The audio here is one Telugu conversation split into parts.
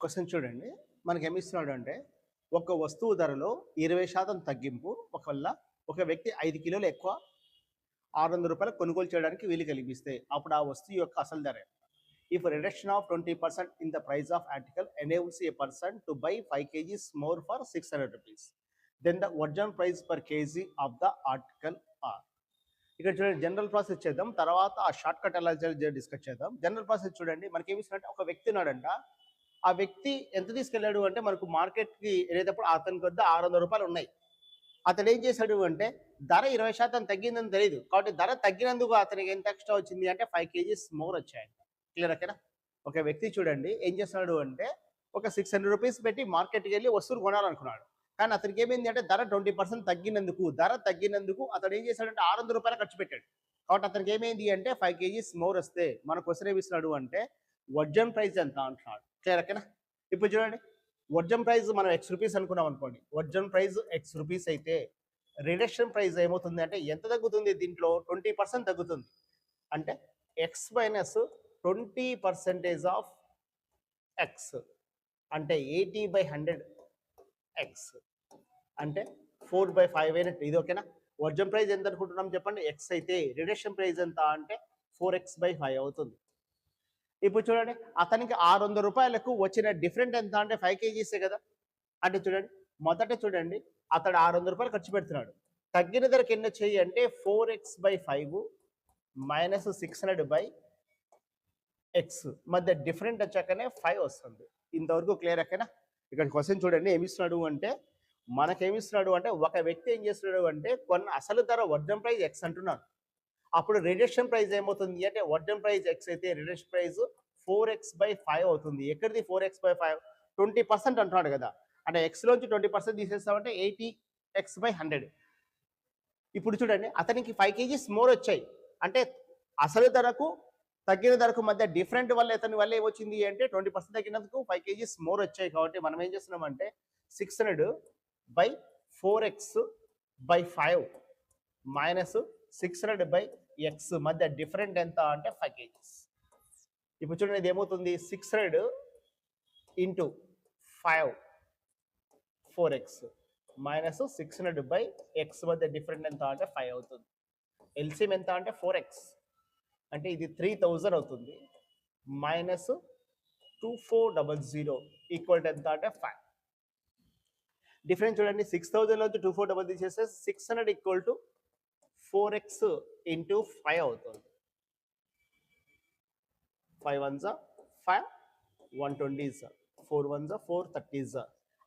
క్వశ్చన్ చూడండి. మనకేమిస్తున్నాడు అంటే, ఒక వస్తువు ధరలో 20% తగ్గింపు ఒకవేళ ఒక వ్యక్తి 5 కిలోలు ఎక్కువ రూ. 600 కొనుగోలు చేయడానికి వీలు కల్పిస్తే అప్పుడు ఆ వస్తువు యొక్క అసలు ధర ఎంత? If reduction of 20% in the price of article enables a person to buy 5 kgs more for 600 rupees then the original price per kg of the article are. ఇక్కడ చూడండి, జనరల్ ప్రాసెస్ చేద్దాం, తర్వాత ఆ షార్ట్ కట్ ఎలా డిస్కస్ చేద్దాం. జనరల్ ప్రాసెస్ చూడండి, మనకి ఏమి ఇస్తున్నట్టు ఒక వ్యక్తి ఉన్నాడంట. ఆ వ్యక్తి ఎంత తీసుకెళ్ళాడు అంటే, మనకు మార్కెట్కి వెళ్ళేటప్పుడు అతనికి వద్ద 600 రూపాయలు ఉన్నాయి. అతడు ఏం చేశాడు అంటే, ధర 20% తగ్గిందని తెలియదు కాబట్టి ధర తగ్గినందుకు అతనికి ఎంత ఎక్స్ట్రా వచ్చింది అంటే 5 kgs మోర్ వచ్చాయి. క్లియర్ ఓకేనా? ఒక వ్యక్తి చూడండి ఏం చేస్తున్నాడు అంటే, ఒక 600 రూపీస్ పెట్టి మార్కెట్కి వెళ్ళి వస్తువులు కొనాలనుకున్నాడు. కానీ అతనికి ఏమైంది అంటే, ధర 20% తగ్గినందుకు అతడు ఏం చేశాడంటే 600 రూపాయలు ఖర్చు పెట్టాడు. కాబట్టి అతనికి ఏమైంది అంటే 5 kgs మోర్ వస్తే మన క్వశ్చన్ ఏమి ఇస్తున్నాడు అంటే, ఒరిజినల్ ప్రైస్ ఎంత అంటున్నాడు. క్లియర్ ఓకేనా? ఇప్పుడు చూడండి, ఒరిజినల్ ప్రైస్ మనం ఎక్స్ రూపీస్ అనుకున్నాం అనుకోండి. ఒరిజినల్ ప్రైస్ ఎక్స్ రూపీస్ అయితే రిడక్షన్ ప్రైస్ ఏమవుతుంది అంటే ఎంత తగ్గుతుంది? దీంట్లో 20% తగ్గుతుంది. అంటే ఎక్స్ మైనస్ 20% ఆఫ్ ఎక్స్ అంటే 80/100 ఎక్స్ అంటే 4/5 అయినట్టు. ఇది ఓకేనా? ఒరిజినల్ ప్రైస్ ఎంత అనుకుంటున్నాం చెప్పండి? ఎక్స్ అయితే రిడక్షన్ ప్రైస్ ఎంత అంటే 4x/5 అవుతుంది. ఇప్పుడు చూడండి, అతనికి 600 రూపాయలకు వచ్చిన డిఫరెంట్ ఎంత అంటే 5 kgs కదా. అంటే చూడండి, మొదట చూడండి, అతడు 600 రూపాయలు ఖర్చు పెడుతున్నాడు. తగ్గిన ధరకి ఎన్ని వచ్చాయి అంటే 4x/5 మైనస్ 600/x మధ్య డిఫరెంట్ వచ్చాకనే 5 వస్తుంది. ఇంతవరకు క్లియర్ అక్కనా? ఇక్కడ క్వశ్చన్ చూడండి ఏమిస్తున్నాడు అంటే, మనకేమిస్తున్నాడు అంటే, ఒక వ్యక్తి ఏం చేస్తున్నాడు అంటే, అసలు ధర ఒరిజినల్ ప్రైస్ ఎక్స్ అంటున్నాడు. అప్పుడు రిడక్షన్ ప్రైస్ ఏమవుతుంది అంటే, ఒరిజినల్ ప్రైస్ ఎక్స్ అయితే రిడక్షన్ ప్రైస్ 4x/5 అవుతుంది. ఎక్కడిది 4x/5? 20% అంటున్నాడు కదా. అంటే ఎక్స్లోంచి 20% తీసేస్తామంటే 80x/100. ఇప్పుడు చూడండి, అతనికి 5 kgs మోర్ వచ్చాయి. అంటే అసలు ధరకు తగ్గిన ధరకు మధ్య డిఫరెంట్ వల్ల అతని వల్ల ఏమొచ్చింది అంటే 20% తగ్గినందుకు 5 kgs మోర్ వచ్చాయి. కాబట్టి మనం ఏం చేస్తున్నామంటే 600/4x/5 మైనస్ 600/x మధ్య డిఫరెంట్ ఎంత అంటే 5 kgs. ఇప్పుడు చూడండి, ఇది ఏమవుతుంది? 600 ఇంటూ 5 4x మైనస్ 600/x మధ్య డిఫరెంట్ ఎంత అంటే 5 అవుతుంది. ఎల్సిఎం ఎంత అంటే 4x అంటే ఇది 3000 అవుతుంది. మైనస్ 2400 ఈక్వల్ ఎంత అంటే 5. డిఫరెన్స్ చూడండి, 6000 నుంచి 2400 తీసేస్తే 600 ఈక్వల్ టు 4x ఇంటూ 5 అవుతుంది. 5 1s 5, 120s 4 1s 4 30s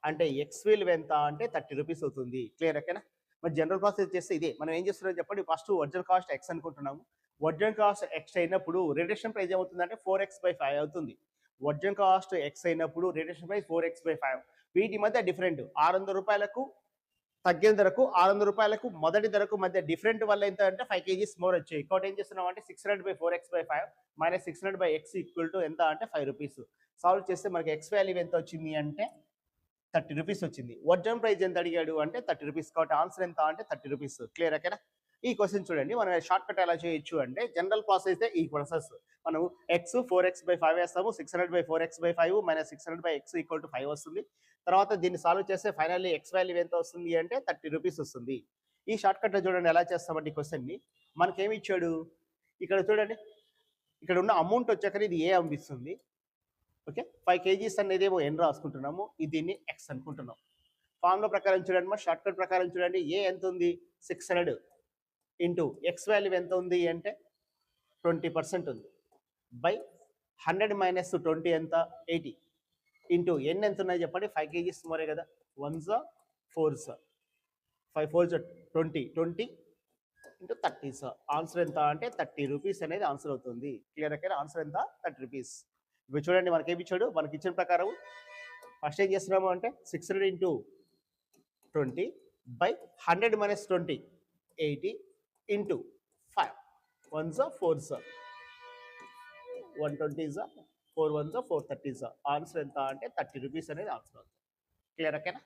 అంటే ఎక్స్ విలువ ఎంత అంటే 30 రూపీస్ అవుతుంది. క్లియర్ ఓకేనా? మరి జనరల్ ప్రాసెస్ చేస్తే ఇదే. మనం ఏం చేస్తున్నాం చెప్పండి, ఫస్ట్ ఒరిజినల్ కాస్ట్ ఎక్స్ అనుకుంటున్నాము. ఒరిజినల్ కాస్ట్ ఎక్స్ అయినప్పుడు రిడక్షన్ ప్రైస్ ఏమవుతుందంటే 4x/5 అవుతుంది. ఒరిజినల్ కాస్ట్ ఎక్స్ అయినప్పుడు రిడక్షన్ ప్రైస్ 4x/5. వీటి మధ్య డిఫరెంట్ 600 రూపాయలకు తగ్గిన ధరకు 600 రూపాయలకు మొదటి ధరకు మధ్య డిఫరెంట్ వల్ల ఎంత అంటే 5 kgs మోర్ వచ్చాయి. కాబట్టి ఏం చేస్తున్నాం అంటే 600/4x/5 minus 600/x equal to ఎంత అంటే 5 రూపీస్. సాల్వ్ చేస్తే మనకి ఎక్స్ వాల్యూ ఎంత వచ్చింది అంటే 30 రూపీస్ వచ్చింది. ఒరిజినల్ ప్రైస్ ఎంత అడిగాడు అంటే 30 రూపీస్. కాబట్టి ఆన్సర్ ఎంత అంటే 30 రూపీస్. క్లియర్ ఓకేనా? ఈ క్వశ్చన్ చూడండి, మనం షార్ట్ కట్ ఎలా చేయొచ్చు అంటే, జనరల్ ప్రాసెస్ అయితే ఈ ప్రాసెస్ మనం ఎక్స్ 4x/5 వేస్తాము. 600/4x/5 minus 600/x equal to 5 వస్తుంది. తర్వాత దీన్ని సాల్వ్ చేస్తే ఫైనల్లీ ఎక్స్ వాల్యూ ఎంత వస్తుంది అంటే 30 రూపీస్ వస్తుంది. ఈ షార్ట్ కట్లో చూడండి ఎలా చేస్తామంటే ఈ క్వశ్చన్ని మనకేమి ఇచ్చాడు. ఇక్కడ చూడండి, ఇక్కడ ఉన్న అమౌంట్ వచ్చాక ఇది ఏ అనిపిస్తుంది. ఓకే, 5 kgs అనేది ఏమో ఎన్ రాసుకుంటున్నాము, దీన్ని ఎక్స్ అనుకుంటున్నాం. ఫార్ములా ప్రకారం చూడండి, మా షార్ట్ కట్ ప్రకారం చూడండి, ఏ ఎంత ఉంది 600 ఇంటూ ఎక్స్ వాల్యూ ఎంత ఉంది అంటే 20% ఉంది బై 100 మైనస్ 20 ఎంత 80 ఇంటూ ఎన్ ఎంత ఉన్నాయి చెప్పండి. 5 kgs మోరే కదా. 1s 4s 5 4s 20 20 into 30s. Answer ఎంత అంటే 30 రూపీస్ అనేది ఆన్సర్ అవుతుంది. క్లియర్ ఓకేనా? ఆన్సర్ ఎంత 30 రూపీస్. ఇప్పుడు చూడండి, మనకి ఏమి ఇచ్చాడు, మనకి ఇచ్చిన ప్రకారం ఫస్ట్ ఏం చేస్తున్నాము అంటే 600 into 20 by 100 minus 20 80 into 5 1s 4s 120s 4 1s 4 30s. Answer ఎంత అంటే 30 రూపీస్ అనేది ఆన్సర్ అవుతుంది. క్లియర్ ఓకేనా?